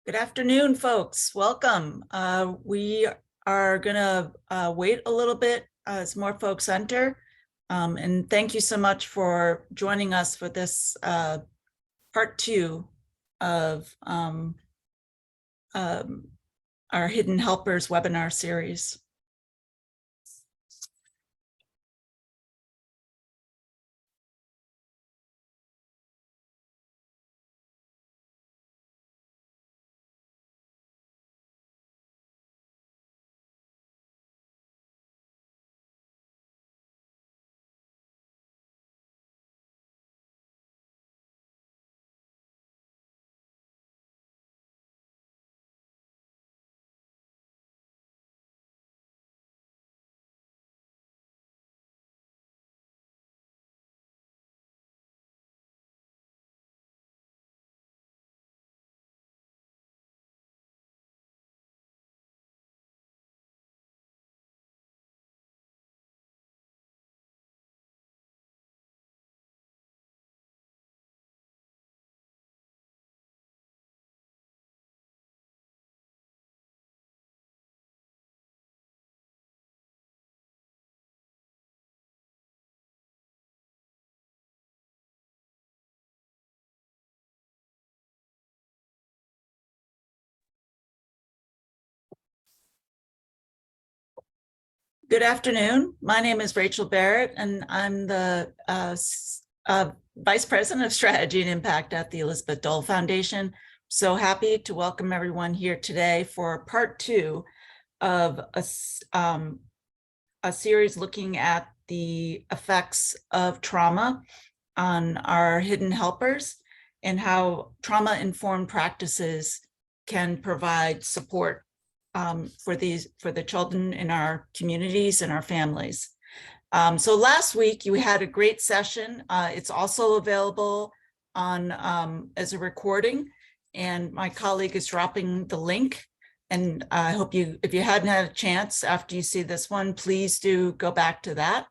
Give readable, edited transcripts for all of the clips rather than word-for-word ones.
Good afternoon, folks. Welcome. We are going to wait a little bit as more folks enter. And thank you so much for joining us for this part 2 of our Hidden Helpers webinar series. Good afternoon. My name is Rachel Barrett, and I'm the Vice President of Strategy and Impact at the Elizabeth Dole Foundation. So happy to welcome everyone here today for part 2 of a series looking at the effects of trauma on our hidden helpers and how trauma-informed practices can provide support for the children in our communities and our families. So last week you had a great session. It's also available on as a recording, and my colleague is dropping the link. And I hope if you hadn't had a chance after you see this one, please do go back to that.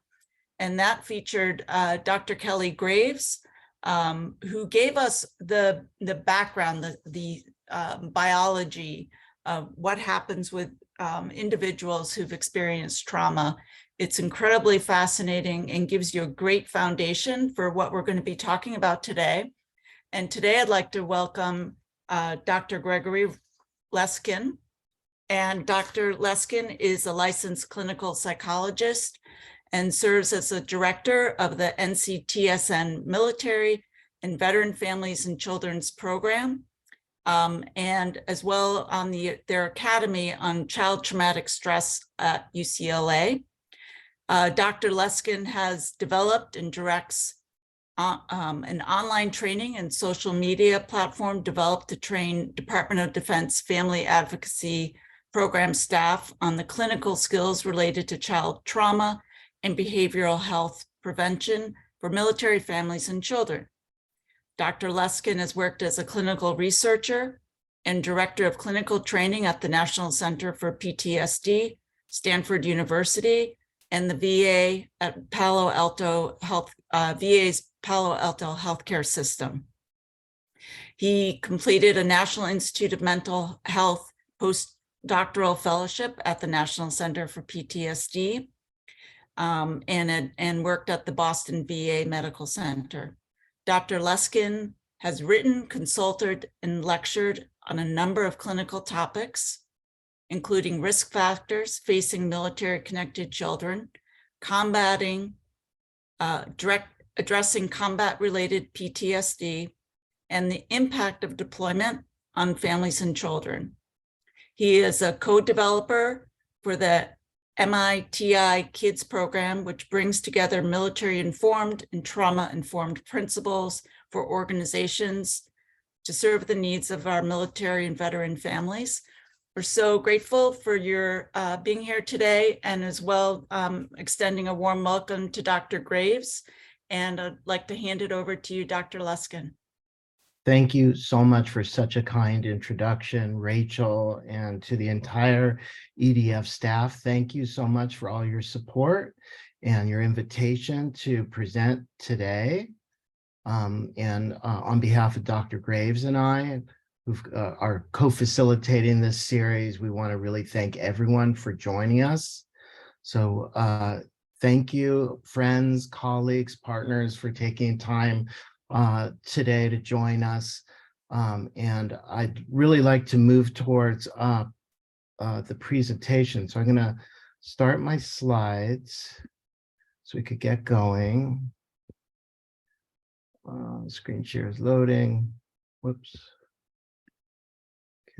And that featured Dr. Kelly Graves, who gave us the background, the biology of what happens with individuals who've experienced trauma. It's incredibly fascinating and gives you a great foundation for what we're going to be talking about today. And today I'd like to welcome Dr. Gregory Leskin. And Dr. Leskin is a licensed clinical psychologist and serves as the director of the NCTSN Military and Veteran Families and Children's Program, and as well on their Academy on Child Traumatic Stress at UCLA. Dr. Leskin has developed and directs an online training and social media platform developed to train Department of Defense Family Advocacy Program staff on the clinical skills related to child trauma and behavioral health prevention for military families and children. Dr. Leskin has worked as a clinical researcher and director of clinical training at the National Center for PTSD, Stanford University, and the VA at Palo Alto VA's Palo Alto Healthcare System. He completed a National Institute of Mental Health postdoctoral fellowship at the National Center for PTSD, and worked at the Boston VA Medical Center. Dr. Leskin has written, consulted, and lectured on a number of clinical topics, including risk factors facing military-connected children, addressing combat-related PTSD, and the impact of deployment on families and children. He is a co-developer for the MITI Kids program, which brings together military-informed and trauma-informed principles for organizations to serve the needs of our military and veteran families. We're so grateful for your being here today, and as well extending a warm welcome to Dr. Graves. And I'd like to hand it over to you, Dr. Leskin. Thank you so much for such a kind introduction, Rachel, and to the entire EDF staff. Thank you so much for all your support and your invitation to present today. On behalf of Dr. Graves and I, who are co-facilitating this series. We want to really thank everyone for joining us. So thank you, friends, colleagues, partners, for taking time today to join us. And I'd really like to move towards the presentation. So I'm going to start my slides so we could get going. Screen share is loading. Whoops.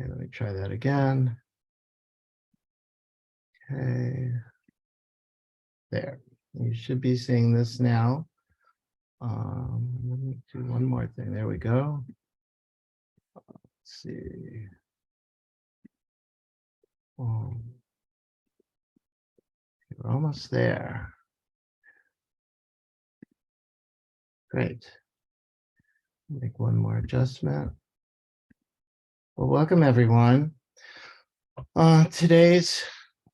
Okay, let me try that again. Okay. There. You should be seeing this now. Let me do one more thing. There we go. Let's see. We're almost there. Great. Make one more adjustment. Well, welcome everyone. Today's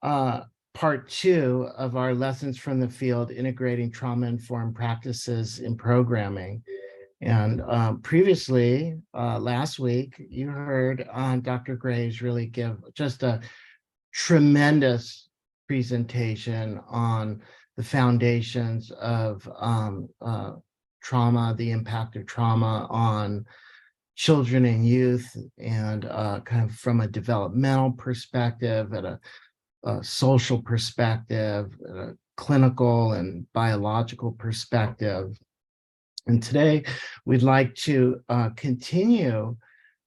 part 2 of our lessons from the field, integrating trauma-informed practices in programming. And previously, last week, you heard Dr. Graves really give just a tremendous presentation on the foundations of trauma, the impact of trauma on children and youth, and kind of from a developmental perspective, at a social perspective, a clinical and biological perspective. And today we'd like to continue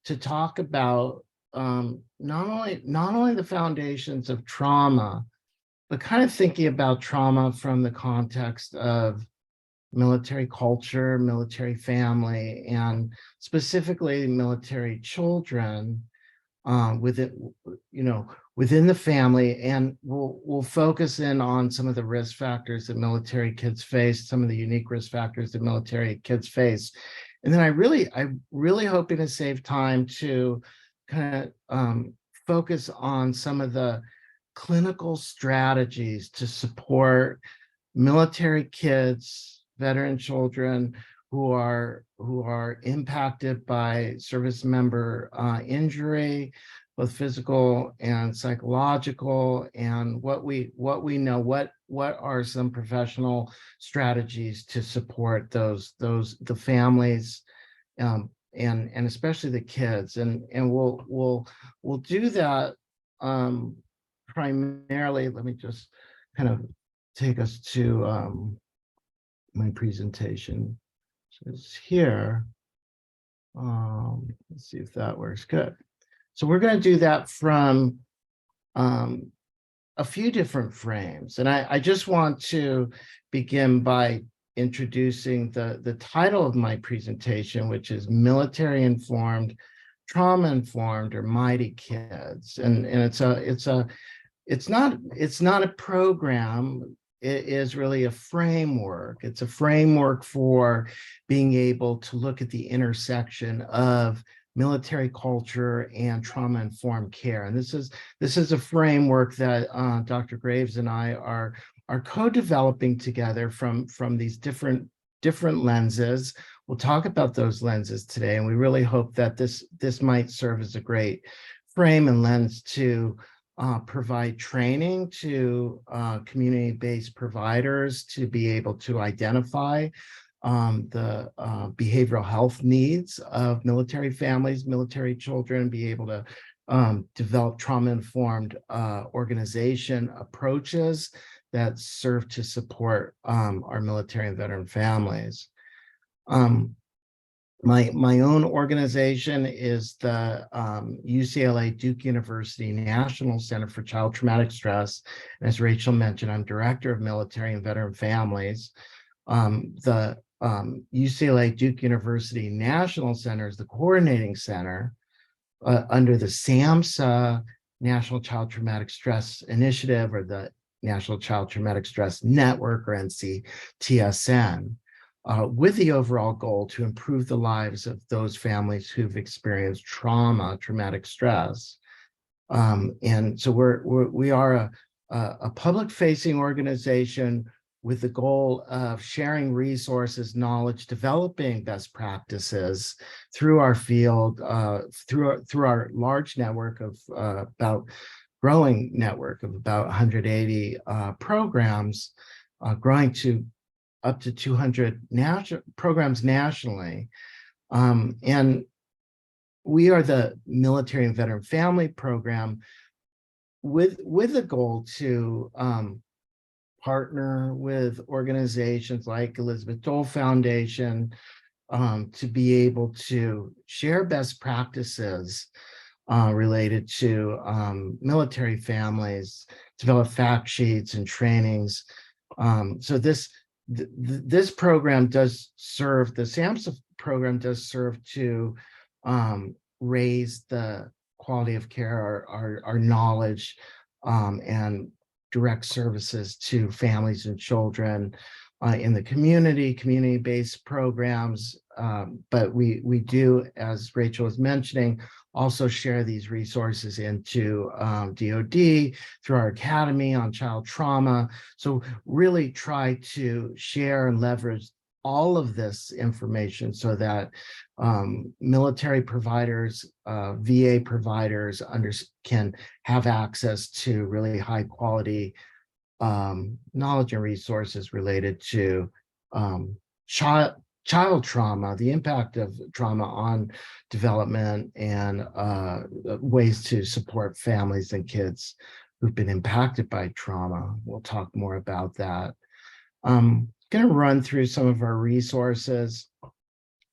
to talk about not only the foundations of trauma, but kind of thinking about trauma from the context of military culture, military family, and specifically military children within, within the family. And we'll focus in on some of the risk factors that military kids face, some of the unique risk factors that military kids face. And then I'm really hoping to save time to kind of focus on some of the clinical strategies to support military kids, veteran children who are impacted by service member injury, both physical and psychological, and what we know, what are some professional strategies to support the families, and especially the kids, and we'll do that primarily. Let me just kind of take us to my presentation. So it's here. Let's see if that works. Good. So we're going to do that from a few different frames. And I just want to begin by introducing the title of my presentation, which is Military Informed, Trauma Informed, or Mighty Kids. And it's not a program. It is really a framework. It's a framework for being able to look at the intersection of military culture and trauma-informed care. And this is a framework that Dr. Graves and I are co-developing together from these different lenses. We'll talk about those lenses today, and we really hope that this might serve as a great frame and lens to provide training to community-based providers to be able to identify the behavioral health needs of military families, military children, be able to develop trauma-informed organization approaches that serve to support our military and veteran families. My own organization is the UCLA Duke University National Center for Child Traumatic Stress. And as Rachel mentioned, I'm Director of Military and Veteran Families. The UCLA Duke University National Center is the coordinating center under the SAMHSA National Child Traumatic Stress Initiative, or the National Child Traumatic Stress Network, or NCTSN. With the overall goal to improve the lives of those families who've experienced trauma, traumatic stress. And so we are a public-facing organization with the goal of sharing resources, knowledge, developing best practices through our field, through our large network of growing network of about 180 programs, growing to up to 200 programs nationally. And we are the Military and Veteran Family Program with a goal to partner with organizations like Elizabeth Dole Foundation to be able to share best practices related to military families, develop fact sheets and trainings. So this program does serve, the SAMHSA program does serve to raise the quality of care, our knowledge, and direct services to families and children in the community-based programs. But we do, as Rachel was mentioning, also share these resources into DoD through our Academy on Child Trauma. So really try to share and leverage all of this information so that military providers, VA providers can have access to really high quality knowledge and resources related to child trauma, the impact of trauma on development, and ways to support families and kids who've been impacted by trauma. We'll talk more about that. I'm going to run through some of our resources.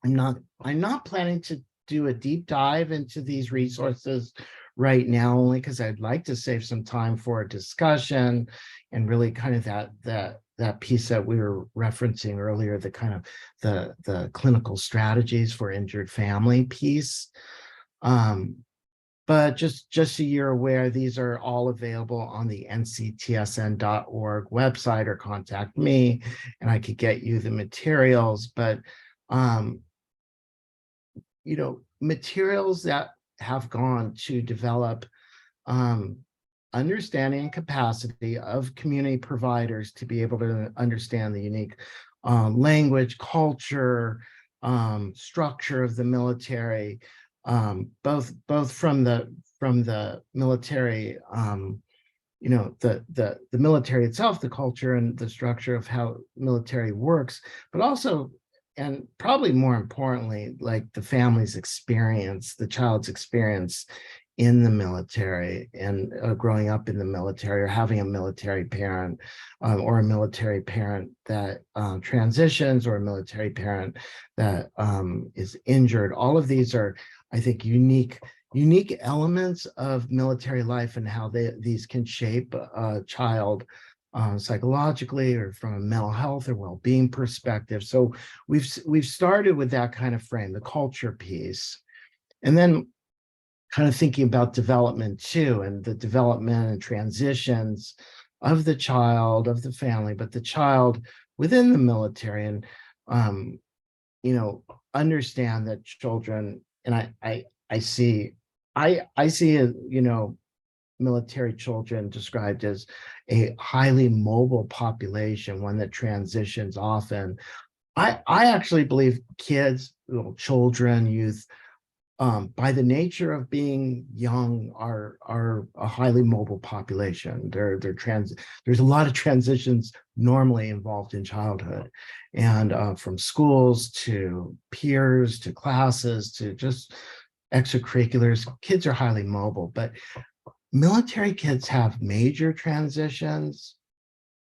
I'm not planning to do a deep dive into these resources right now, only because I'd like to save some time for a discussion and really kind of that piece that we were referencing earlier, the kind of the clinical strategies for injured family piece. But just so you're aware, these are all available on the nctsn.org website, or contact me and I could get you the materials. But materials that have gone to develop understanding and capacity of community providers to be able to understand the unique language, culture, structure of the military, both from the military, the military itself, the culture and the structure of how military works, but also, and probably more importantly, like the family's experience, the child's experience in the military, and growing up in the military, or having a military parent, or a military parent that transitions, or a military parent that is injured. All of these are, I think, unique elements of military life, and how these can shape a child psychologically, or from a mental health or well-being perspective. So we've started with that kind of frame, the culture piece, and then kind of thinking about development too, and the development and transitions of the child, of the family, but the child within the military, and understand that children, and I see military children described as a highly mobile population, one that transitions often. I actually believe kids, children, youth, by the nature of being young, are a highly mobile population. There's a lot of transitions normally involved in childhood, and from schools to peers to classes to just extracurriculars, kids are highly mobile. But military kids have major transitions,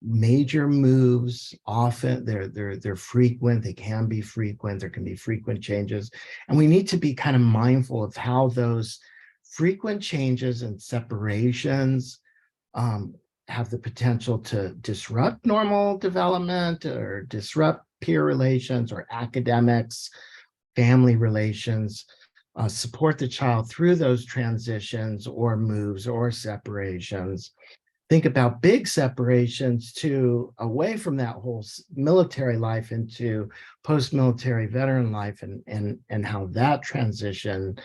major moves. Often they're frequent. They can be frequent. There can be frequent changes, and we need to be kind of mindful of how those frequent changes and separations have the potential to disrupt normal development, or disrupt peer relations, or academics, family relations. Support the child through those transitions, or moves, or separations. Think about big separations to away from that whole military life into post-military veteran life, and how that transition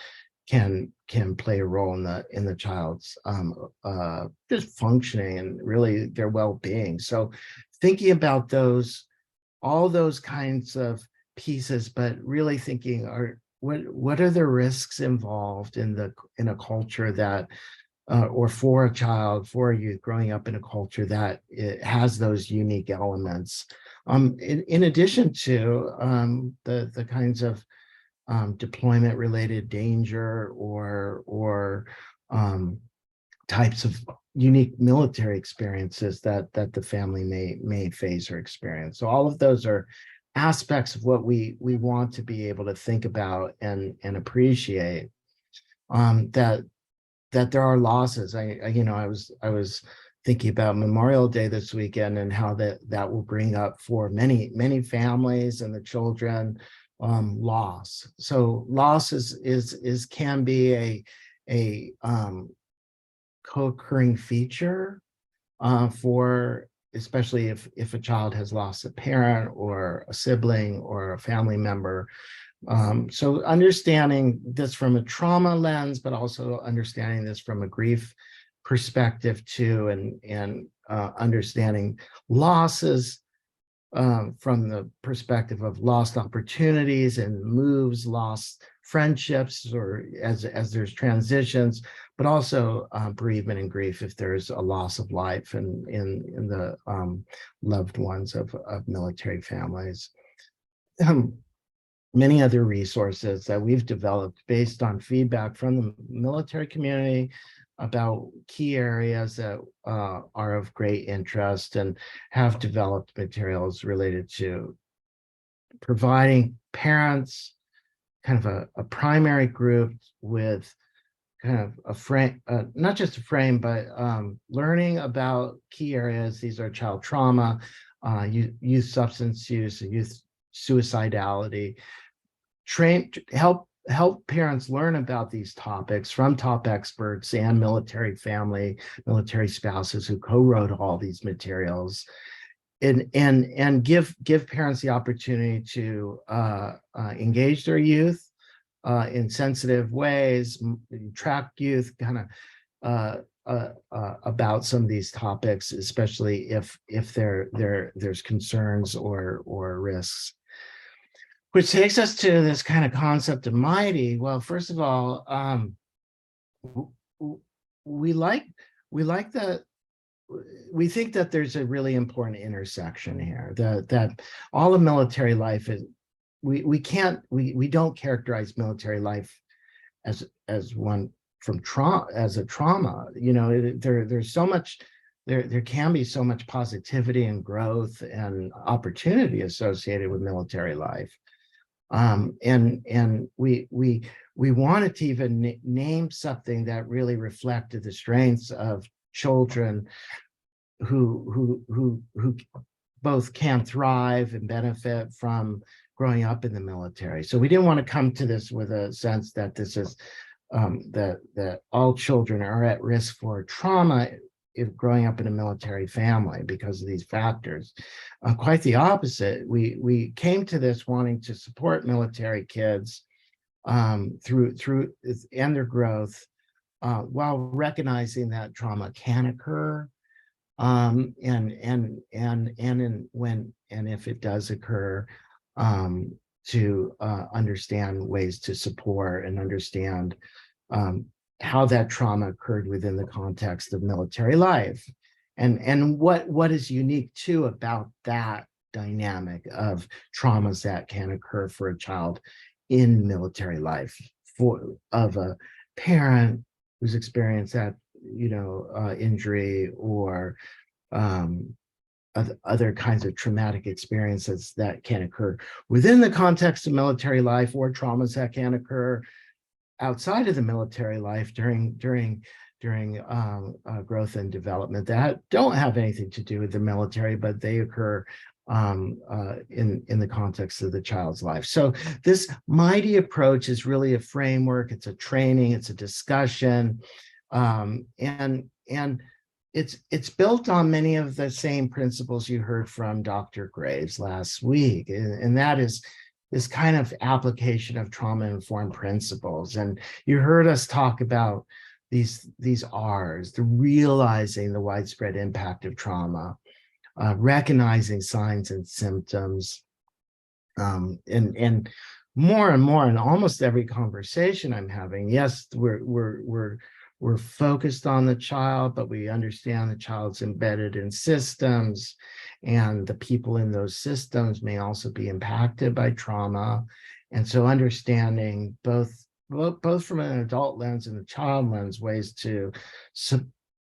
can play a role in the child's just functioning and really their well-being. So thinking about all those kinds of pieces, but really thinking, what are the risks involved in a culture that or for a child, for a youth growing up in a culture that it has those unique elements. In addition to the kinds of deployment related danger or types of unique military experiences that the family may face or experience. So all of those are aspects of what we want to be able to think about and appreciate. That there are losses. I was thinking about Memorial Day this weekend and how that will bring up for many families and the children loss. So loss is can be a co-occurring feature for, especially if a child has lost a parent or a sibling or a family member. So understanding this from a trauma lens, but also understanding this from a grief perspective too, and understanding losses from the perspective of lost opportunities and moves, lost friendships, or as there's transitions, but also bereavement and grief if there's a loss of life in the loved ones of military families. Many other resources that we've developed based on feedback from the military community about key areas that are of great interest, and have developed materials related to providing parents kind of a primary group with kind of a frame, not just a frame, but learning about key areas. These are child trauma, youth substance use, youth suicidality. Help parents learn about these topics from top experts and military spouses who co-wrote all these materials, and give parents the opportunity to engage their youth in sensitive ways, track youth kind of about some of these topics, especially if there's concerns or risks. Which takes us to this kind of concept of mighty. Well, first of all, we think that there's a really important intersection here. That all of military life is, we don't characterize military life as one from trauma, as a trauma. There's so much. There can be so much positivity and growth and opportunity associated with military life. And we wanted to even name something that really reflected the strengths of children who both can thrive and benefit from growing up in the military. So we didn't want to come to this with a sense that this is that all children are at risk for trauma if growing up in a military family because of these factors. Quite the opposite. We came to this wanting to support military kids through and their growth, while recognizing that trauma can occur, and if it does occur, to understand ways to support and understand how that trauma occurred within the context of military life, and what is unique too about that dynamic of traumas that can occur for a child in military life, of a parent who's experienced that injury, or other kinds of traumatic experiences that can occur within the context of military life, or traumas that can occur outside of the military life during growth and development that don't have anything to do with the military, but they occur in the context of the child's life. So this mighty approach is really a framework. It's a training. It's a discussion, and it's built on many of the same principles you heard from Dr. Graves last week, and that is this kind of application of trauma-informed principles. And you heard us talk about these R's, the realizing the widespread impact of trauma, recognizing signs and symptoms, and more and more in almost every conversation I'm having. Yes, we're focused on the child, but we understand the child's embedded in systems, and the people in those systems may also be impacted by trauma. And so understanding both from an adult lens and a child lens, ways to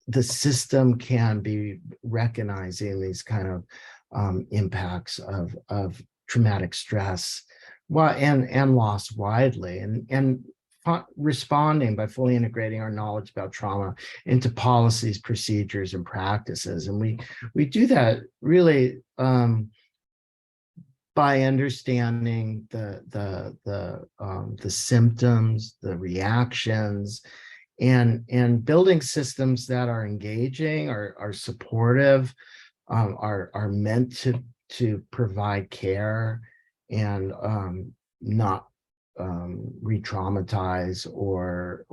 the system can be recognizing these kind of impacts of traumatic stress, well, and loss widely, and responding by fully integrating our knowledge about trauma into policies, procedures, and practices. And we do that really by understanding the symptoms, the reactions, and building systems that are engaging, are supportive, are meant to provide care, and not re-traumatize or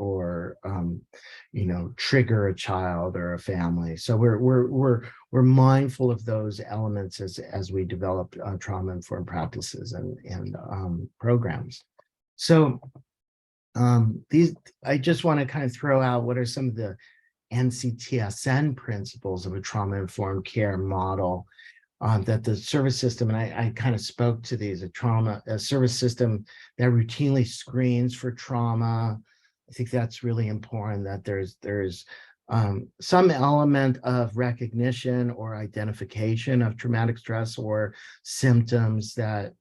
trigger a child or a family. So we're mindful of those elements as we develop trauma-informed practices and programs. So I just want to kind of throw out what are some of the NCTSN principles of a trauma-informed care model that the service system, and I kind of spoke to these, a service system that routinely screens for trauma. I think that's really important, that there's some element of recognition or identification of traumatic stress or symptoms that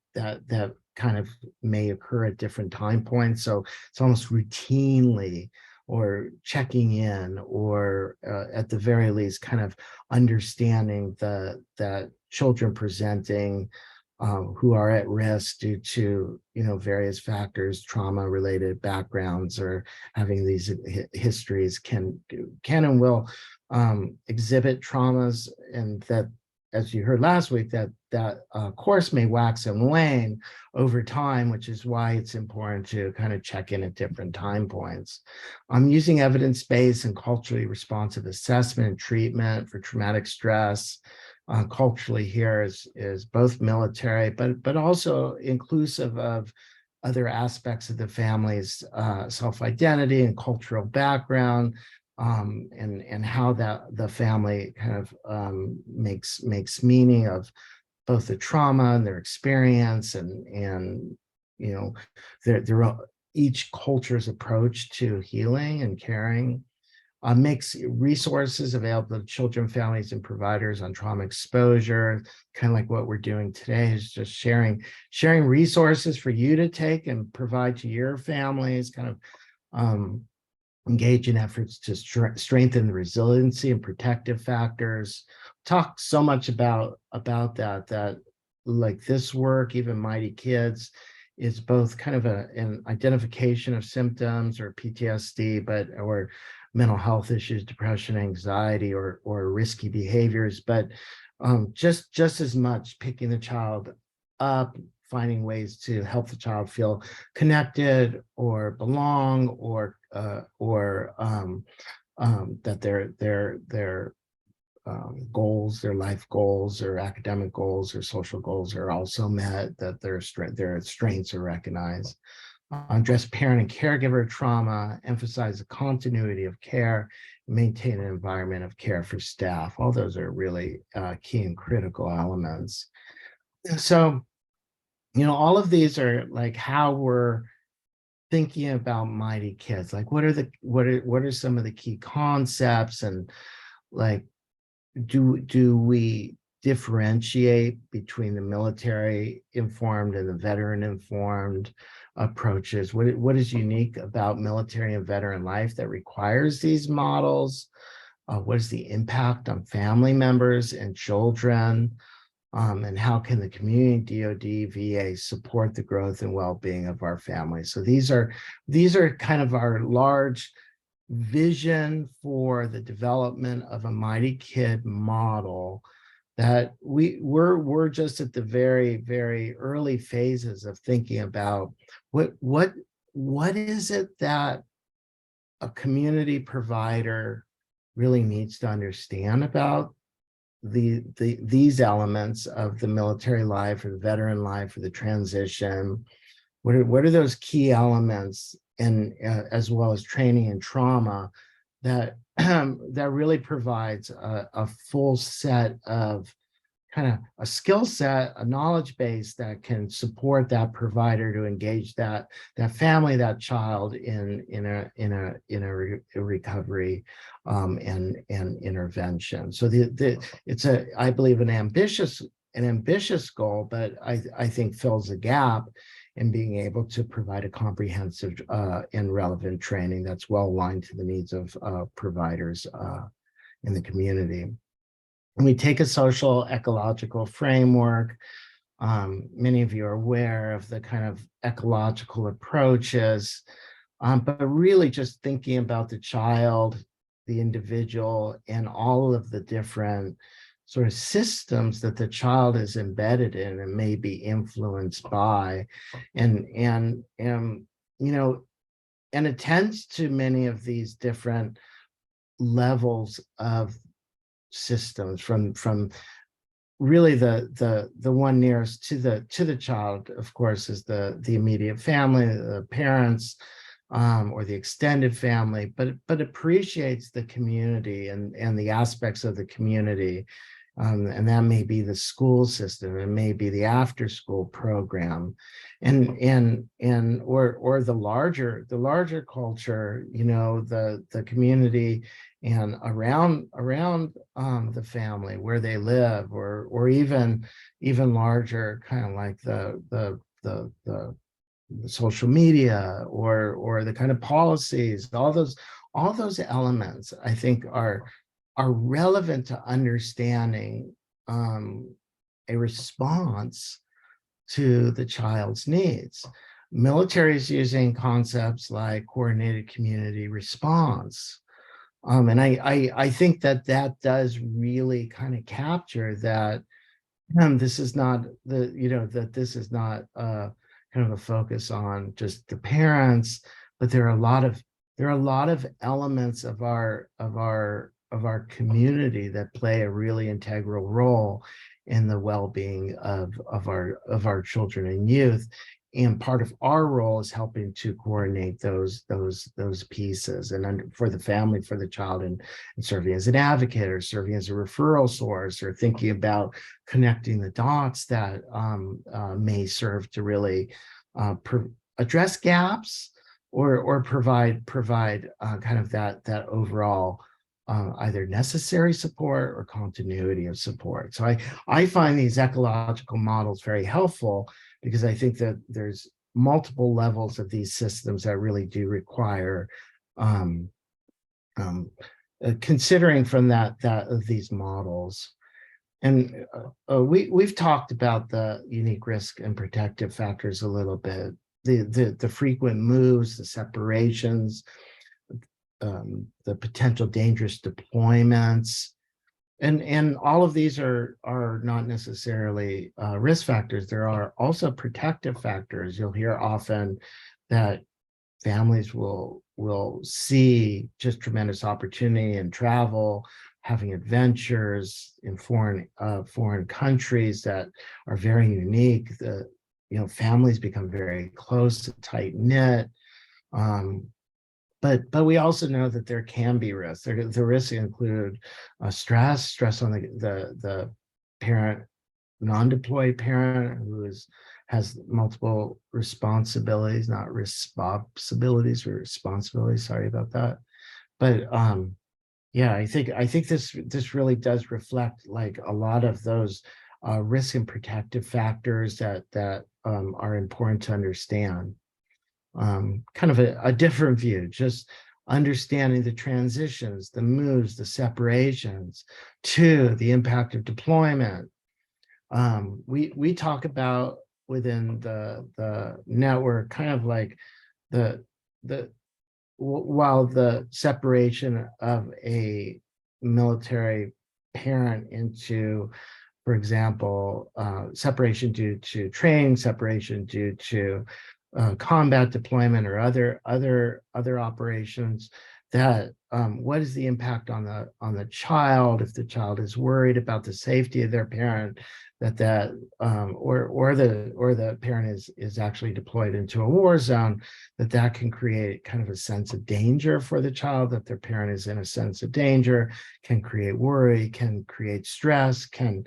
kind of may occur at different time points. So it's almost routinely, or checking in, or at the very least kind of understanding that children presenting who are at risk due to various factors, trauma related backgrounds, or having these histories can and will exhibit traumas, and that, as you heard last week, that course may wax and wane over time, which is why it's important to kind of check in at different time points. Using evidence-based and culturally responsive assessment and treatment for traumatic stress. Culturally here is both military, but also inclusive of other aspects of the family's self-identity and cultural background, and how that the family kind of makes meaning of both the trauma and their experience, and their each culture's approach to healing and caring. Makes resources available to children, families, and providers on trauma exposure. Kind of like what we're doing today is just sharing resources for you to take and provide to your families, kind of engage in efforts to strengthen the resiliency and protective factors. Talk so much about that like this work, even Mighty Kids, is both kind of an identification of symptoms or PTSD, or mental health issues, depression, anxiety, or risky behaviors, but just as much picking the child up, finding ways to help the child feel connected or belong, or that their goals, their life goals, or academic goals, or social goals are also met, that their strengths are recognized. Address parent and caregiver trauma, emphasize the continuity of care, maintain an environment of care for staff. All those are really key and critical elements. And so, all of these are like how we're thinking about Mighty Kids. Like, what are some of the key concepts, and like, do we differentiate between the military informed and the veteran informed approaches? What is unique about military and veteran life that requires these models? What is the impact on family members and children? And how can the community, DoD, VA support the growth and well-being of our families? So these are kind of our large vision for the development of a Mighty Kid model, that we're just at the very, very early phases of thinking about what is it that a community provider really needs to understand about these elements of the military life or the veteran life or the transition? What are those key elements, and as well as training and trauma, that that really provides a full set of kind of a skill set, a knowledge base that can support that provider to engage that family, that child in a recovery and intervention. So it's I believe an ambitious goal, but I think fills a gap in being able to provide a comprehensive and relevant training that's well aligned to the needs of providers in the community. And we take a social ecological framework. Many of you are aware of the kind of ecological approaches, but really just thinking about the child, the individual, and all of the different sort of systems that the child is embedded in and may be influenced by, and you know, and attends to many of these different levels of systems, from really the one nearest to the child, of course, is the immediate family, the parents, or the extended family, but appreciates the community and the aspects of the community. And that may be the school system, it may be the after school program, or the larger culture, you know, the community and around the family where they live, or even larger, kind of like the social media, or the kind of policies, all those elements, I think are relevant to understanding a response to the child's needs. Military is using concepts like coordinated community response. And I think that does really kind of capture that this is not this is not kind of a focus on just the parents, but there are a lot of elements of our community that play a really integral role in the well-being of our children and youth. And part of our role is helping to coordinate those pieces, and for the family, for the child, and serving as an advocate, or serving as a referral source, or thinking about connecting the dots that may serve to really address gaps, or provide kind of that overall either necessary support or continuity of support. So I find these ecological models very helpful, because I think that there's multiple levels of these systems that really do require considering from these models. And we've talked about the unique risk and protective factors a little bit, the frequent moves, the separations, the potential dangerous deployments, and all of these are not necessarily risk factors. There are also protective factors. You'll hear often that families will see just tremendous opportunity in travel, having adventures in foreign countries that are very unique. Families become very close, tight knit. But we also know that there can be risks. The risks include stress on the parent, non-deployed parent who has multiple responsibilities, not responsibilities, or responsibilities. Sorry about that. But yeah, I think this really does reflect like a lot of those risk and protective factors that are important to understand. Kind of a different view, just understanding the transitions, the moves, the separations, to the impact of deployment. We talk about within the network kind of like while the separation of a military parent into, for example, separation due to training, separation due to combat deployment, or other operations, that what is the impact on the child if the child is worried about the safety of their parent, or the parent is actually deployed into a war zone, that can create kind of a sense of danger for the child, that their parent is in a sense of danger, can create worry, can create stress, can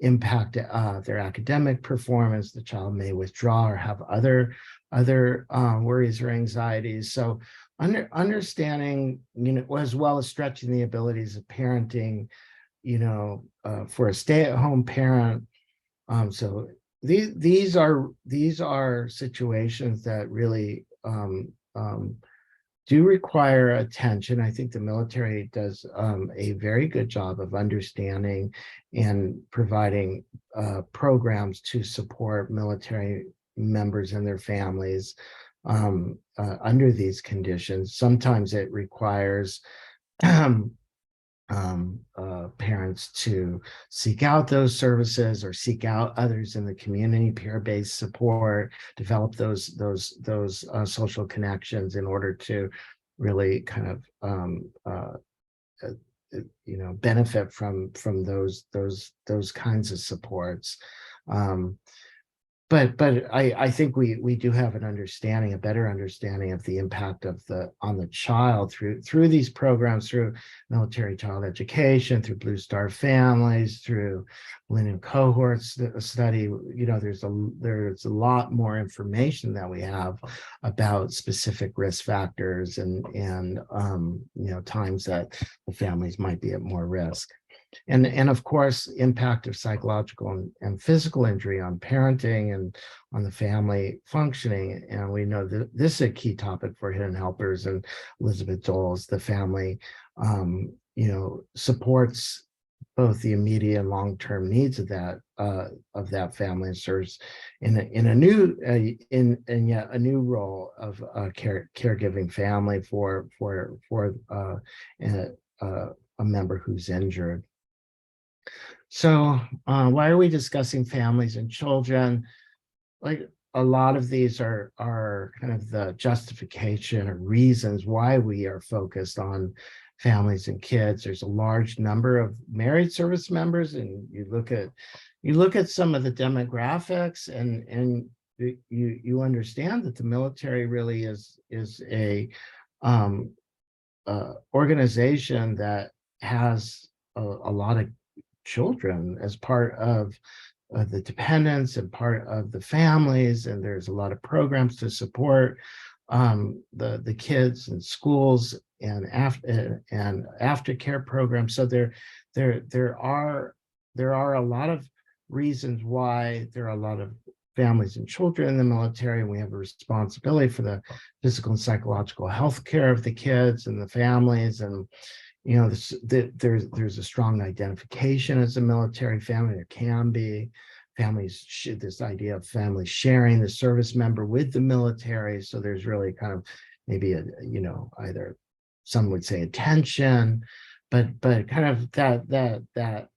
impact their academic performance. The child may withdraw or have other worries or anxieties. So understanding, as well as stretching the abilities of parenting, for a stay-at-home parent. So these are situations that really do require attention. I think the military does a very good job of understanding and providing programs to support military members and their families under these conditions. Sometimes it requires parents to seek out those services or seek out others in the community, peer-based support, develop those social connections in order to really kind of benefit from those kinds of supports. But I think we do have a better understanding of the impact on the child through these programs, through military child education, through Blue Star Families, through Millennium Cohorts study. There's a lot more information that we have about specific risk factors and times that the families might be at more risk. And of course, impact of psychological and physical injury on parenting and on the family functioning. And we know that this is a key topic for Hidden Helpers and Elizabeth Dole's. The family, supports both the immediate and long-term needs of that family, and serves in a new role of caregiving family for a member who's injured. So why are we discussing families and children? Like, a lot of these are kind of the justification or reasons why we are focused on families and kids. There's a large number of married service members, and you look at some of the demographics, and you understand that the military really is a organization that has a lot of children as part of the dependents and part of the families, and there's a lot of programs to support the kids and schools and aftercare programs. So there are a lot of reasons why there are a lot of families and children in the military, and we have a responsibility for the physical and psychological health care of the kids and the families. And there's a strong identification as a military family. There can be families, this idea of family sharing the service member with the military. So there's really kind of maybe either some would say attention, but kind of that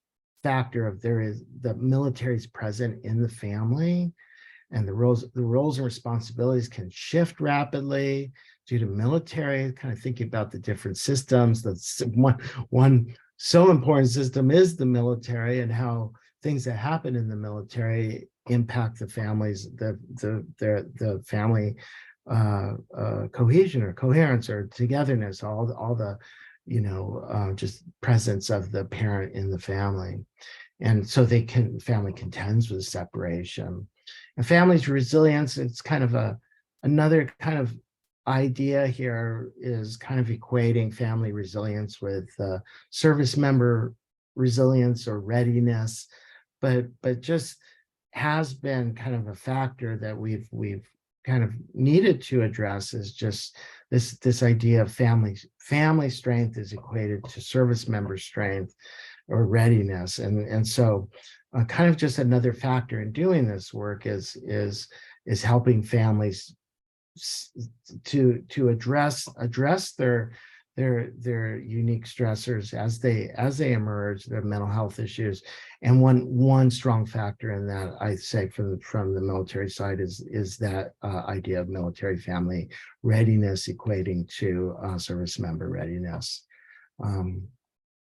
factor of the military is present in the family, and the roles and responsibilities can shift rapidly due to military. Kind of thinking about the different systems. That's one so important system is the military, and how things that happen in the military impact the families, the family cohesion or coherence or togetherness, all the just presence of the parent in the family. And so family contends with separation. And family's resilience, it's kind of another kind of idea here is kind of equating family resilience with service member resilience or readiness, but just has been kind of a factor that we've kind of needed to address, is just this idea of family strength is equated to service member strength or readiness. And so kind of just another factor in doing this work is helping families to address their unique stressors as they emerge, their mental health issues. And one strong factor in that, I say from the military side, is that idea of military family readiness equating to service member readiness.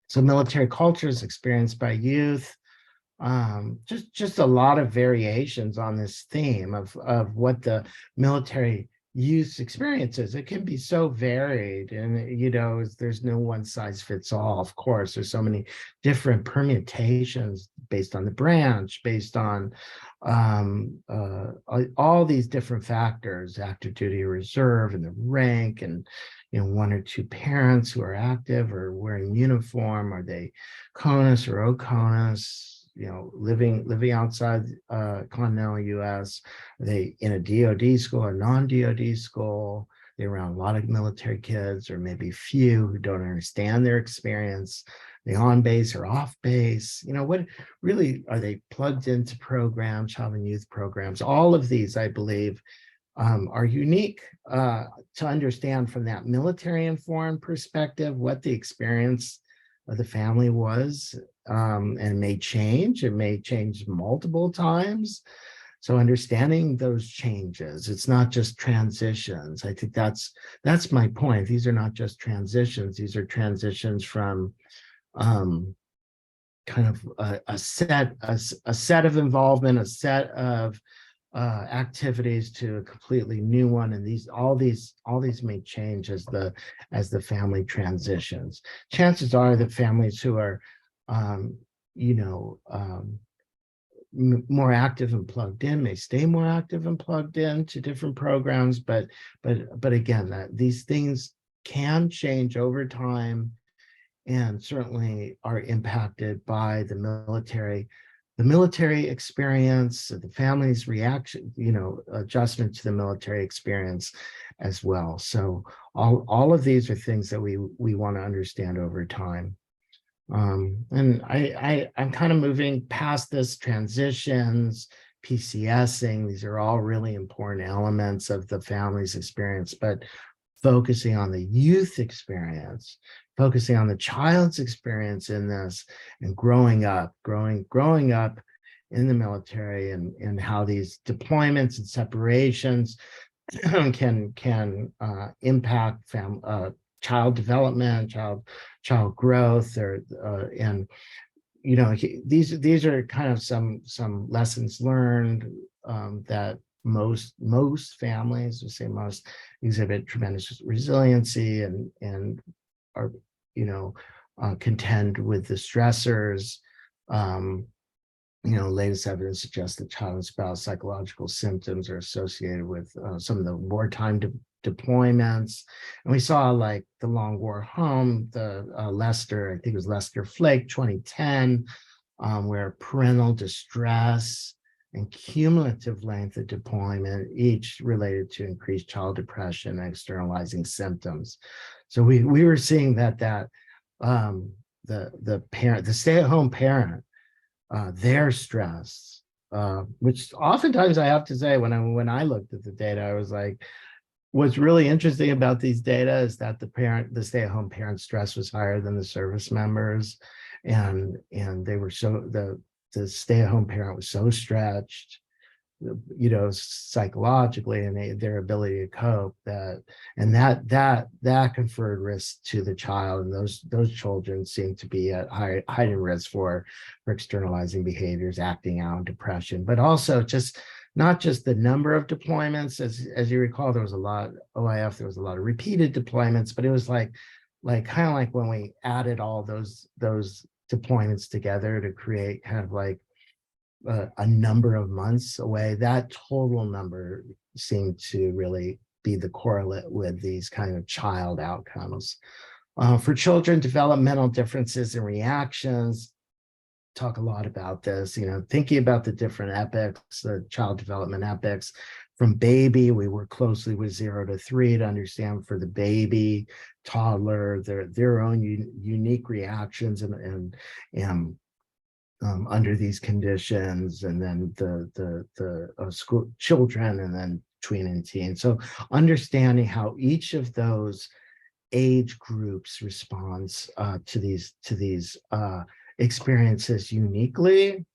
So military cultures experienced by youth, just a lot of variations on this theme of what the military youth experiences. It can be so varied, and there's no one size fits all. Of course, there's so many different permutations based on the branch, based on all these different factors: active duty, reserve, and the rank, and one or two parents who are active or wearing uniform. Are they CONUS or OCONUS? Living outside continental U.S. Are they in a DoD school or non-DoD school? They're around a lot of military kids, or maybe few who don't understand their experience. They on base or off base? What really are they plugged into programs, child and youth programs? All of these, I believe, are unique to understand from that military informed perspective what the experience of the family was, and it may change. It may change multiple times. So understanding those changes, it's not just transitions. I think that's my point. These are not just transitions. These are transitions from kind of a set of involvement, a set of activities to a completely new one, and all these may change as the family transitions. Chances are that families who are more active and plugged in may stay more active and plugged in to different programs, but again, that these things can change over time and certainly are impacted by the military experience, the family's reaction, adjustment to the military experience as well. So all of these are things that we want to understand over time. And I'm kind of moving past this: transitions, PCSing. These are all really important elements of the family's experience, but focusing on the youth experience, focusing on the child's experience in this, and growing up in the military, and how these deployments and separations can impact child development, child growth, and these are kind of some lessons learned that most families, we say most, exhibit tremendous resiliency and are contend with the stressors. Latest evidence suggests that child and spouse psychological symptoms are associated with some of the wartime deployments. And we saw, like, the Long War Home, the Lester, I think it was Lester Flake, 2010, where parental distress and cumulative length of deployment, each related to increased child depression and externalizing symptoms. So we were seeing that the parent, the stay-at-home parent, their stress, which oftentimes, I have to say, when I looked at the data, I was like, what's really interesting about these data is that the stay-at-home parent stress was higher than the service members, and they were the stay-at-home parent was so stretched, psychologically, and their ability to cope, that conferred risk to the child, and those children seem to be at heightened risk for externalizing behaviors, acting out, depression, but also not just the number of deployments. As you recall, there was a lot OIF, there was a lot of repeated deployments, but it was like kind of like when we added all those deployments together to create kind of like a number of months away, that total number seemed to really be the correlate with these kind of child outcomes. For children, developmental differences and reactions, talk a lot about this, thinking about the different epochs, the child development epochs. From baby, we work closely with 0 to 3 to understand for the baby, toddler, their own unique reactions and under these conditions, and then the school children, and then tween and teen. So understanding how each of those age groups responds to these experiences uniquely,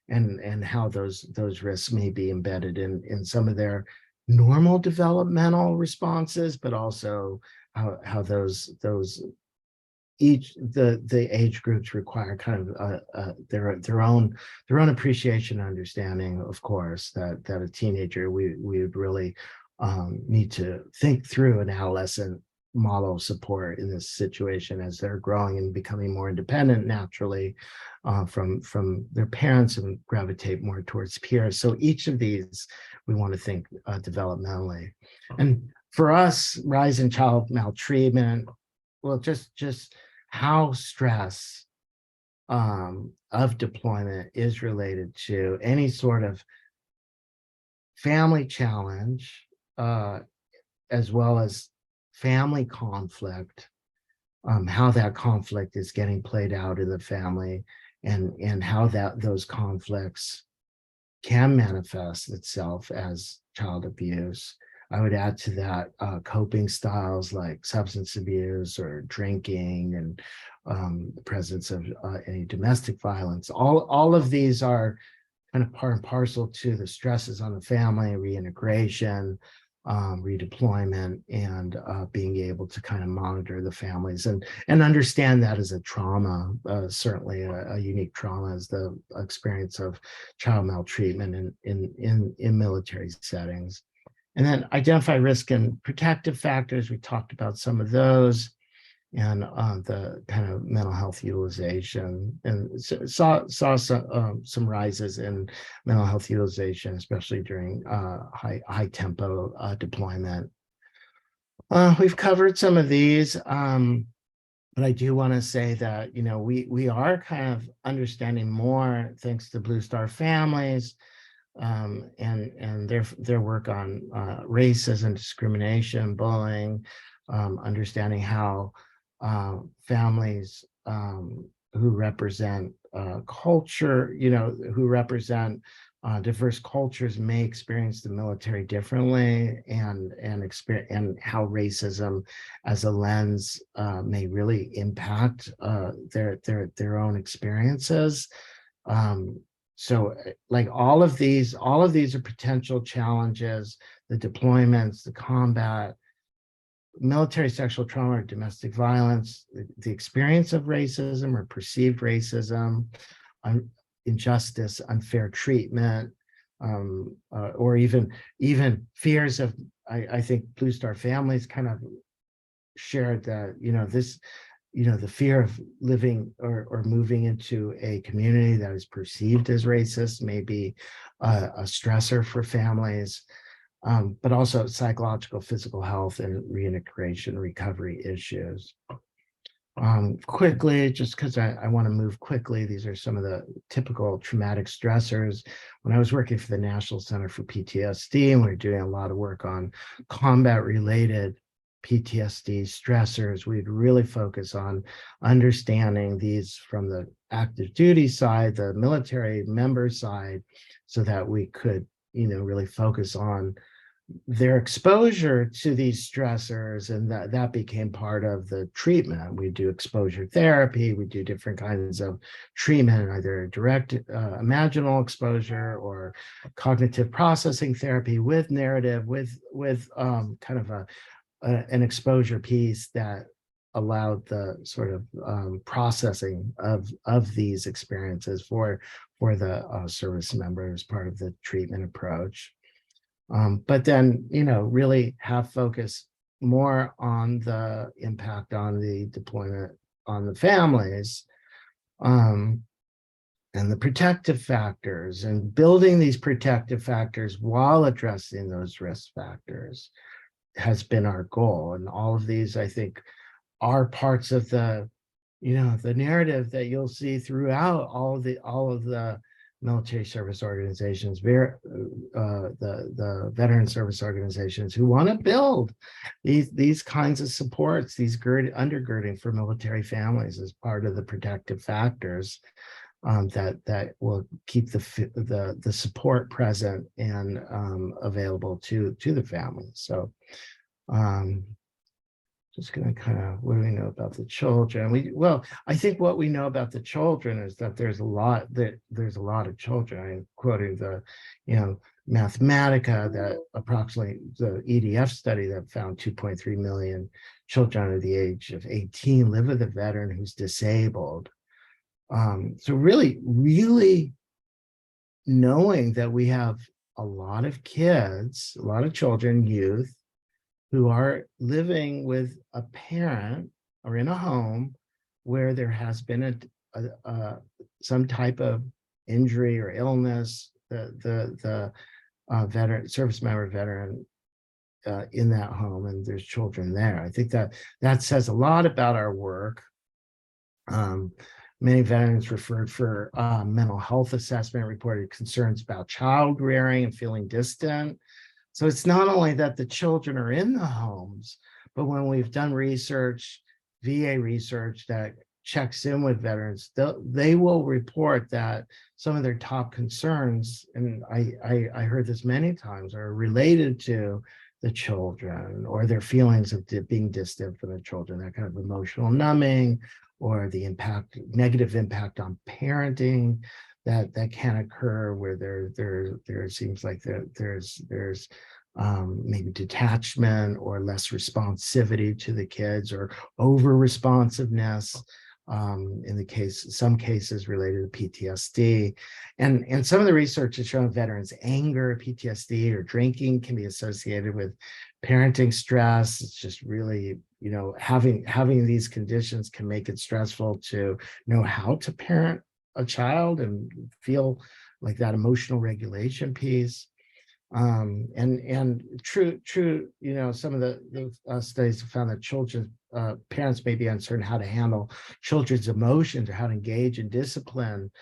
and how those risks may be embedded in some of their normal developmental responses, but also how those the age groups require kind of their own appreciation and understanding, of course, that a teenager, we would really need to think through an adolescent model of support in this situation as they're growing and becoming more independent naturally from their parents and gravitate more towards peers. So each of these we want to think developmentally. And for us, rise in child maltreatment, well, just how stress of deployment is related to any sort of family challenge, as well as family conflict, how that conflict is getting played out in the family, and how those conflicts can manifest itself as child abuse. I would add to that coping styles like substance abuse or drinking, and the presence of any domestic violence. All of these are kind of part and parcel to the stresses on the family, reintegration, redeployment, and being able to kind of monitor the families and understand that as a trauma. Certainly a unique trauma is the experience of child maltreatment in military settings. And then identify risk and protective factors. We talked about some of those, and the kind of mental health utilization, and saw some rises in mental health utilization, especially during high tempo deployment. We've covered some of these, but I do want to say that we are kind of understanding more thanks to Blue Star Families, and their work on racism, discrimination, bullying, understanding how families who represent culture, who represent diverse cultures may experience the military differently, and how racism as a lens may really impact their own experiences. So like all of these are potential challenges: the deployments, the combat, military sexual trauma or domestic violence, the experience of racism or perceived racism, injustice, unfair treatment, or even fears of, I think Blue Star Families kind of shared that, the fear of living or moving into a community that is perceived as racist may be a stressor for families, but also psychological, physical health, and reintegration recovery issues. Quickly, just because I want to move quickly, these are some of the typical traumatic stressors. When I was working for the National Center for PTSD, and we were doing a lot of work on combat-related PTSD stressors, we'd really focus on understanding these from the active duty side, the military member side, so that we could, really focus on their exposure to these stressors, and that became part of the treatment. We do exposure therapy, we do different kinds of treatment, either direct imaginal exposure or cognitive processing therapy with narrative, with kind of an exposure piece that allowed the sort of processing of these experiences for the service member as part of the treatment approach. But then, really have focus more on the impact on the deployment on the families, and the protective factors, and building these protective factors while addressing those risk factors has been our goal. And all of these, I think, are parts of the narrative that you'll see throughout all of the military service organizations, the veteran service organizations who want to build these kinds of supports, these undergirding for military families as part of the protective factors, that will keep the support present and available to the families. So Just going to kind of, what do we know about the children? Well, I think what we know about the children is that there's a lot of children. I'm quoting the, Mathematica, that approximately the EDF study that found 2.3 million children under the age of 18 live with a veteran who's disabled. So really, really knowing that we have a lot of kids, a lot of children, youth, who are living with a parent or in a home where there has been some type of injury or illness, the veteran, service member veteran in that home, and there's children there. I think that says a lot about our work. Many veterans referred for mental health assessment, reported concerns about child rearing and feeling distant. So it's not only that the children are in the homes, but when we've done research, VA research that checks in with veterans, they will report that some of their top concerns, and I heard this many times, are related to the children or their feelings of being distant from the children, that kind of emotional numbing, or the negative impact on parenting that can occur, where there seems like there's maybe detachment or less responsivity to the kids, or over responsiveness, in some cases related to PTSD. And some of the research has shown veterans' anger, PTSD, or drinking can be associated with parenting stress. It's just really, having these conditions can make it stressful to know how to parent a child and feel like that emotional regulation piece. And true, some of the studies have found that children, parents may be uncertain how to handle children's emotions or how to engage in discipline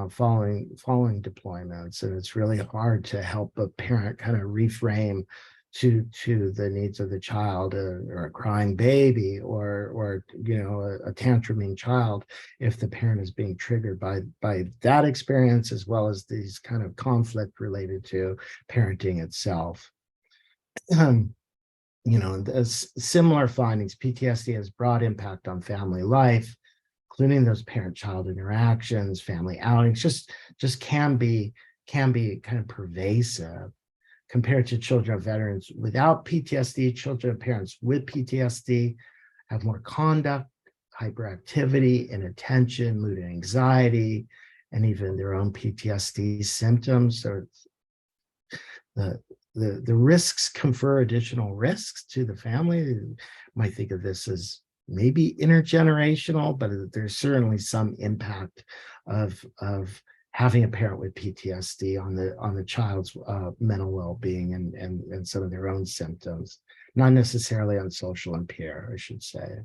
following deployments. And it's really hard to help a parent kind of reframe to the needs of the child, or a crying baby, or a tantruming child, if the parent is being triggered by that experience, as well as these kind of conflict related to parenting itself. As similar findings, PTSD has broad impact on family life, including those parent-child interactions, family outings, just can be kind of pervasive. Compared to children of veterans without PTSD, children of parents with PTSD have more conduct, hyperactivity, inattention, mood and anxiety, and even their own PTSD symptoms. So the risks confer additional risks to the family. You might think of this as maybe intergenerational, but there's certainly some impact of having a parent with PTSD on the child's mental well-being and some of their own symptoms, not necessarily on social impair, I should say.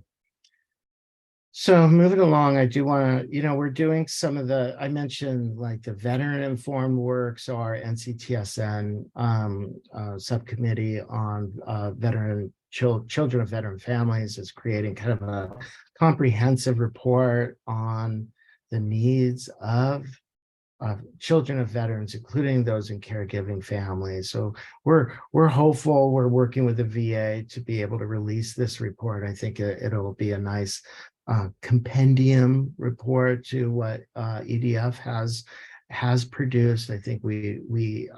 So moving along, I do want to, we're doing some of I mentioned like the veteran-informed work, so our NCTSN subcommittee on children of veteran families is creating kind of a comprehensive report on the needs of children of veterans, including those in caregiving families. So we're hopeful. We're working with the VA to be able to release this report. I think it'll be a nice compendium report to what EDF has produced. I think we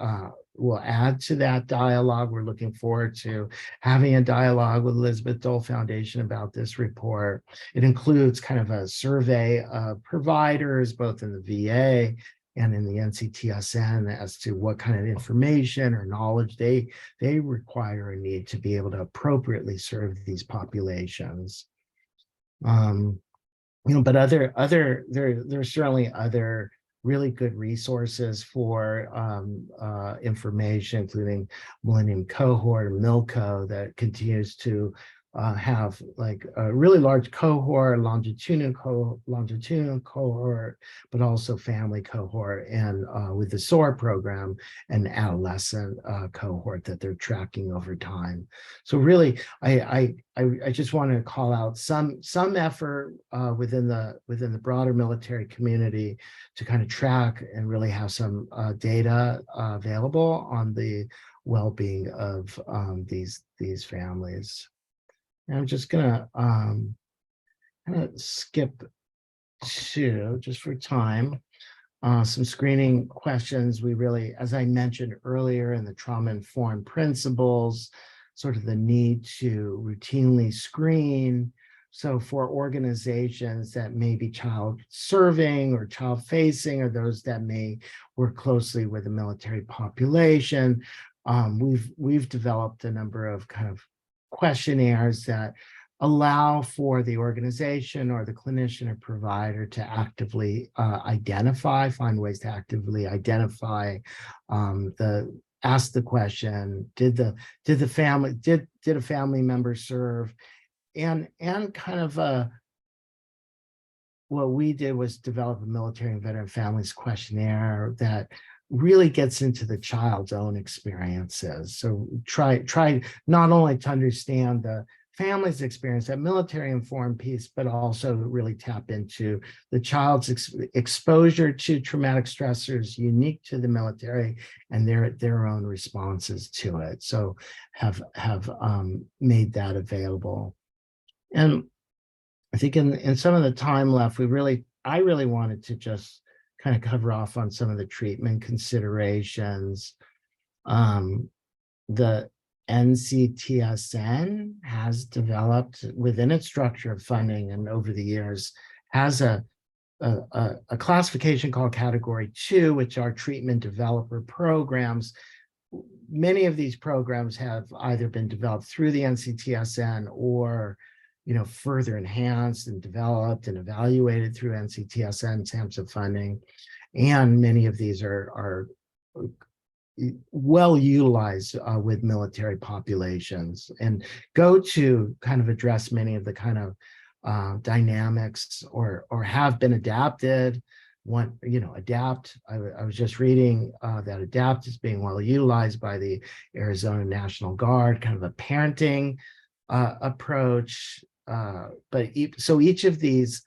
will add to that dialogue. We're looking forward to having a dialogue with Elizabeth Dole Foundation about this report. It includes kind of a survey of providers, both in the VA and in the NCTSN, as to what kind of information or knowledge they require and need to be able to appropriately serve these populations. But there's certainly other really good resources for information, including Millennium Cohort, MILCO, that continues to have like a really large cohort, longitudinal cohort, but also family cohort, and with the SOAR program, an adolescent cohort that they're tracking over time. So really, I just want to call out some effort within the broader military community to kind of track and really have some data available on the well-being of these families. And I'm just gonna skip to, just for time, some screening questions. We really, as I mentioned earlier in the trauma-informed principles, sort of the need to routinely screen. So for organizations that may be child serving or child facing, or those that may work closely with the military population, we've developed a number of kind of questionnaires that allow for the organization or the clinician or provider to actively find ways to actively identify ask the question, did a family member serve? And kind of what we did was develop a military and veteran families questionnaire that really gets into the child's own experiences. So try not only to understand the family's experience, that military informed piece, but also really tap into the child's exposure to traumatic stressors unique to the military and their own responses to it. So have made that available. And I think in some of the time left, I really wanted to just kind of cover off on some of the treatment considerations. The NCTSN has developed within its structure of funding and over the years has a classification called Category 2, which are treatment developer programs. Many of these programs have either been developed through the NCTSN or further enhanced and developed and evaluated through NCTSN SAMHSA funding. And many of these are well utilized with military populations and go to kind of address many of the kind of dynamics or have been adapted. ADAPT, I was just reading that ADAPT is being well utilized by the Arizona National Guard, kind of a parenting approach. So each of these,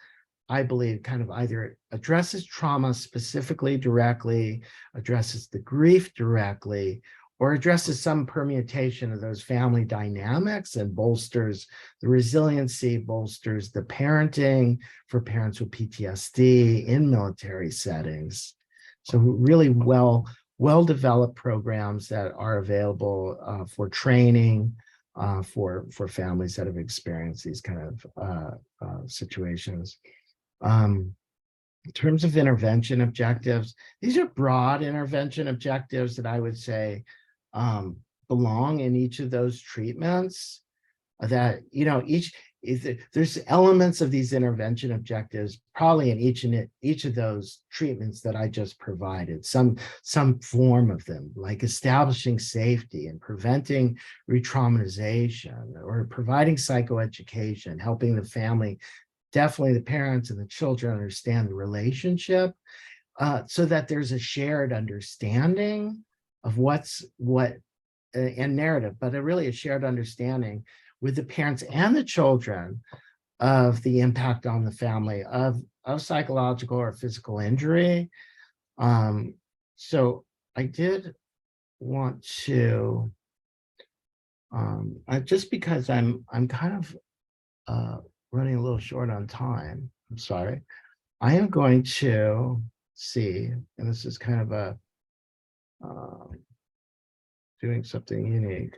I believe, kind of either addresses trauma specifically, directly, addresses the grief directly, or addresses some permutation of those family dynamics and bolsters the resiliency, bolsters the parenting for parents with PTSD in military settings. So really well-developed programs that are available for training, for families that have experienced these kind of situations. In terms of intervention objectives, these are broad intervention objectives that I would say belong in each of those treatments. That there's elements of these intervention objectives probably in each of those treatments that I just provided, some form of them, like establishing safety and preventing re-traumatization, or providing psychoeducation, helping the family, definitely the parents and the children, understand the relationship, so that there's a shared understanding of what and narrative, but really a shared understanding with the parents and the children of the impact on the family of psychological or physical injury. So I did want to, just because I'm kind of running a little short on time, I'm sorry. I am going to see, and this is kind of a doing something unique.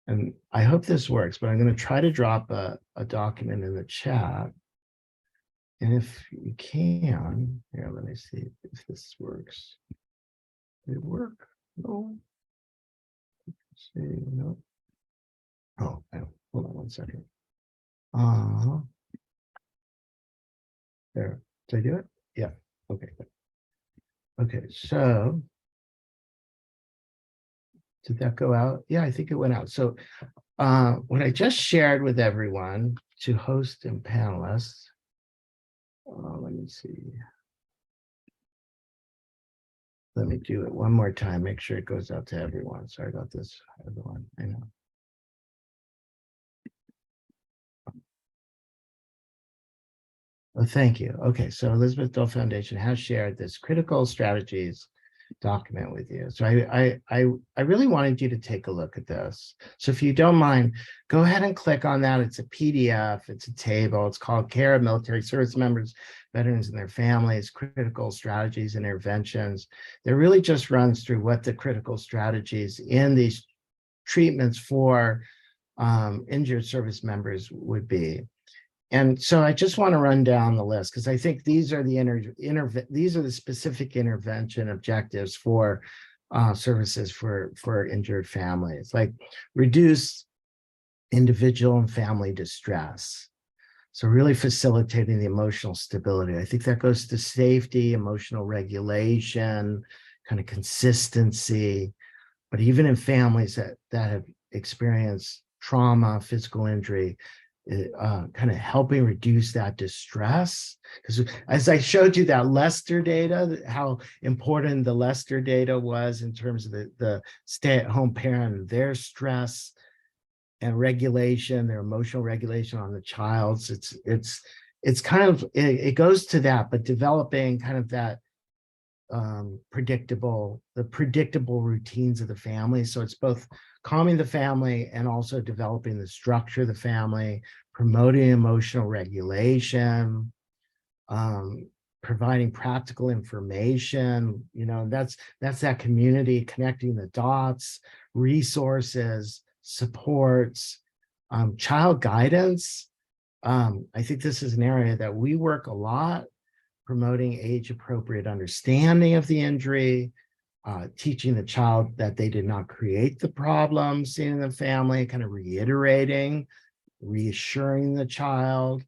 And I hope this works, but I'm going to try to drop a document in the chat. And if you can, here, let me see if this works. Did it work? No. Let's see, no. Oh, hold on one second. There. Did I do it? Yeah. Okay. Okay. So did that go out? Yeah, I think it went out. So what I just shared with everyone to host and panelists, let me see. Let me do it one more time, make sure it goes out to everyone. Sorry about this, everyone. I know. Oh, thank you. Okay, so Elizabeth Dole Foundation has shared this critical strategies document with you. So I really wanted you to take a look at this. So if you don't mind, go ahead and click on that. It's a PDF, it's a table. It's called Care of Military Service Members, Veterans and Their Families, Critical Strategies and Interventions. That really just runs through what the critical strategies in these treatments for injured service members would be. And so I just want to run down the list because I think these are the specific intervention objectives for services for injured families, like reduce individual and family distress. So really facilitating the emotional stability. I think that goes to safety, emotional regulation, kind of consistency. But even in families that have experienced trauma, physical injury, kind of helping reduce that distress. Because as I showed you that Lester data, how important the Lester data was in terms of the stay-at-home parent and their stress and regulation, their emotional regulation on the child's. It's kind of, it goes to that, but developing kind of that predictable routines of the family. So it's both calming the family and also developing the structure of the family, promoting emotional regulation, providing practical information. That's that community, connecting the dots, resources, supports, child guidance. I think this is an area that we work a lot, promoting age-appropriate understanding of the injury, teaching the child that they did not create the problem seen in the family, kind of reassuring the child,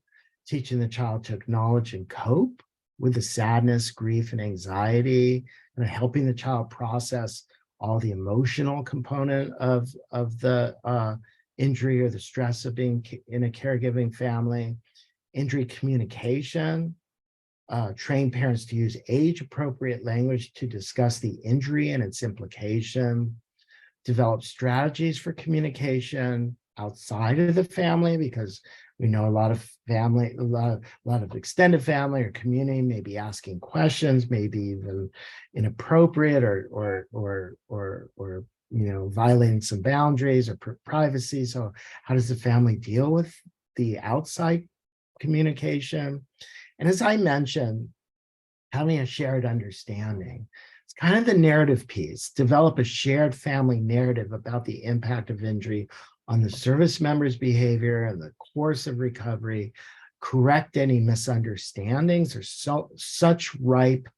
teaching the child to acknowledge and cope with the sadness, grief, and anxiety, and helping the child process all the emotional component of the injury or the stress of being in a caregiving family. Injury communication, train parents to use age-appropriate language to discuss the injury and its implication, develop strategies for communication outside of the family, because we know a lot of extended family or community may be asking questions, maybe even inappropriate or violating some boundaries or privacy. So how does the family deal with the outside communication? And as I mentioned, having a shared understanding. It's kind of the narrative piece. Develop a shared family narrative about the impact of injury on the service member's behavior and the course of recovery. Correct any misunderstandings. There's such ripe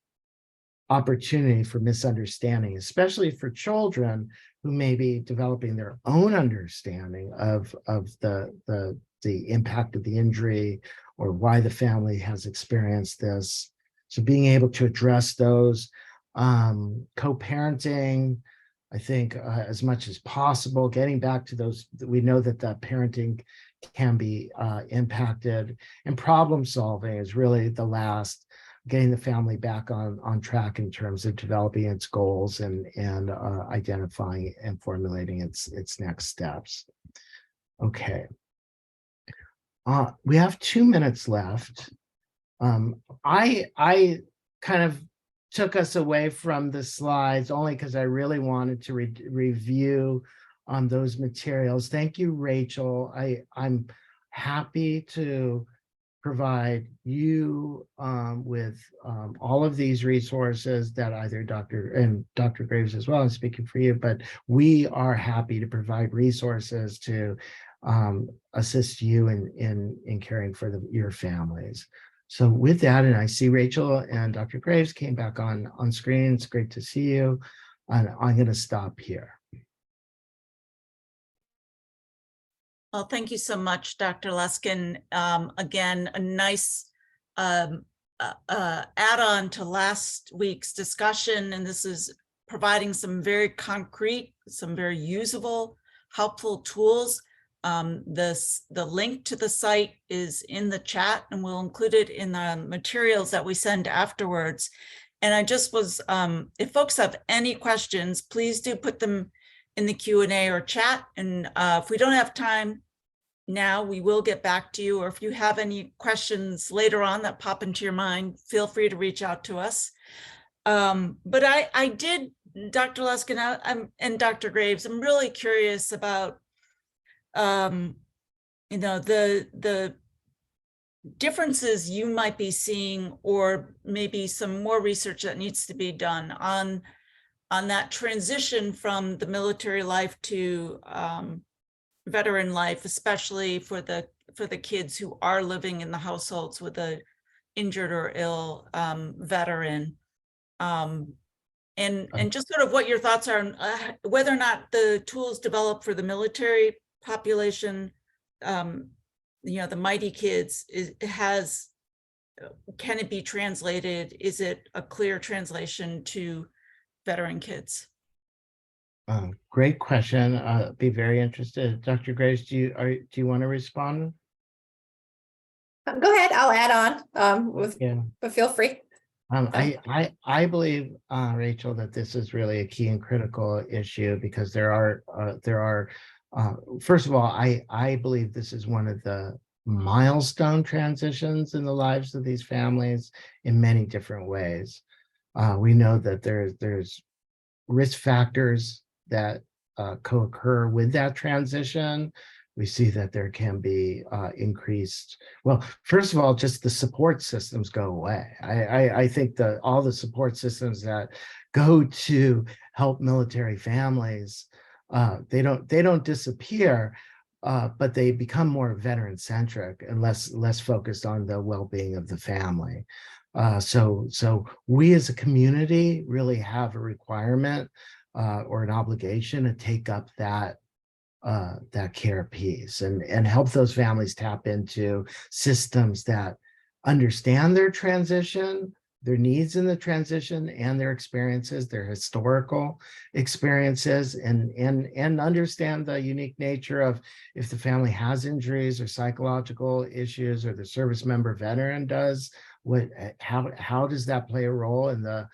opportunity for misunderstanding, especially for children who may be developing their own understanding of the impact of the injury or why the family has experienced this. So being able to address those, co-parenting, I think as much as possible, getting back to those, we know that the parenting can be impacted, and problem solving is really the last, getting the family back on track in terms of developing its goals and identifying and formulating its next steps. Okay. We have 2 minutes left. I kind of took us away from the slides only because I really wanted to review those materials. Thank you, Rachel. I'm happy to provide you with all of these resources that either Dr. Graves as well, I'm speaking for you, but we are happy to provide resources to assist you in caring for your families. So with that, and I see Rachel and Dr. Graves came back on screen. It's great to see you. And I'm going to stop here. Well, thank you so much, Dr. Leskin. Again, a nice add-on to last week's discussion, and this is providing some very concrete, some very usable, helpful tools. The link to the site is in the chat, and we'll include it in the materials that we send afterwards. And I just was, if folks have any questions, please do put them in the Q&A or chat. And if we don't have time now, we will get back to you. Or if you have any questions later on that pop into your mind, feel free to reach out to us. But I did, Dr. Leskin and Dr. Graves, I'm really curious about, the differences you might be seeing, or maybe some more research that needs to be done on that transition from the military life to veteran life, especially for the kids who are living in the households with a injured or ill veteran. And just sort of what your thoughts are on whether or not the tools developed for the military population, the mighty kids, can it be translated? Is it a clear translation to veteran kids? Great question. Be very interested. Dr. Grace, do you want to respond? Go ahead, I'll add on, Yeah. but feel free. I believe, Rachel, that this is really a key and critical issue, because there are first of all, I believe this is one of the milestone transitions in the lives of these families in many different ways. We know that there's risk factors that co-occur with that transition. We see that there can be increased, well, first of all, just the support systems go away. I think that all the support systems that go to help military families, they don't disappear, but they become more veteran centric and less focused on the well-being of the family. So we as a community really have a requirement or an obligation to take up that care piece and help those families tap into systems that understand their transition, their needs in the transition, and their experiences, their historical experiences, and understand the unique nature of if the family has injuries or psychological issues, or the service member veteran does, how does that play a role in the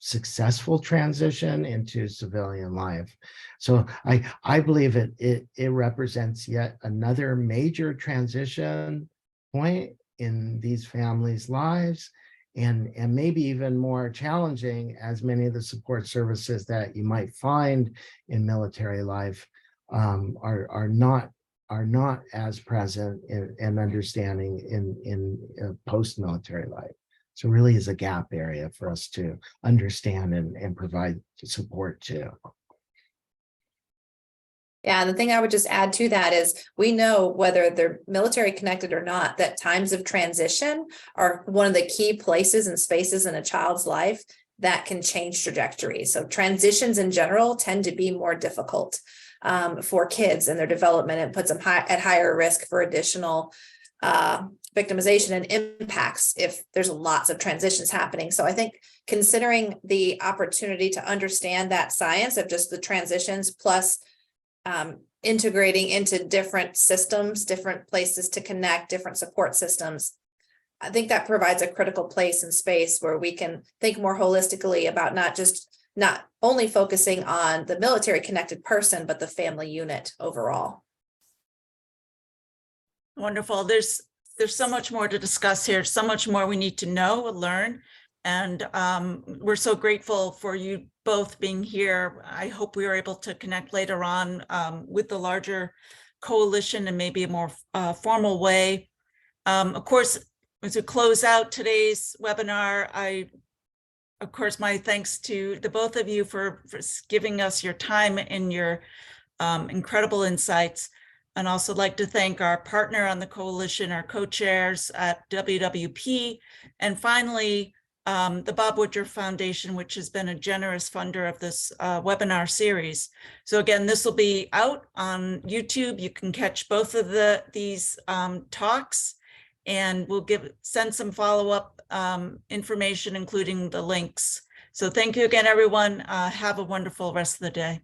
successful transition into civilian life. So I believe it represents yet another major transition point in these families' lives, and maybe even more challenging, as many of the support services that you might find in military life are not as present and understanding in post-military life. So really is a gap area for us to understand and provide support to. Yeah, the thing I would just add to that is we know, whether they're military connected or not, that times of transition are one of the key places and spaces in a child's life that can change trajectories. So transitions in general tend to be more difficult for kids and their development, and puts them at higher risk for additional victimization and impacts if there's lots of transitions happening. So I think considering the opportunity to understand that science of just the transitions, plus integrating into different systems, different places to connect, different support systems, I think that provides a critical place and space where we can think more holistically about not only focusing on the military connected person, but the family unit overall. Wonderful. There's so much more to discuss here, so much more we need to know, learn, and we're so grateful for you both being here. I hope we are able to connect later on with the larger coalition in maybe a more formal way. Of course, as we close out today's webinar, of course, my thanks to the both of you for giving us your time and your incredible insights. And also like to thank our partner on the coalition, our co-chairs at WWP, and finally, the Bob Woodruff Foundation, which has been a generous funder of this webinar series. So again, this will be out on YouTube. You can catch both of these talks, and we'll send some follow-up information, including the links. So thank you again, everyone. Have a wonderful rest of the day.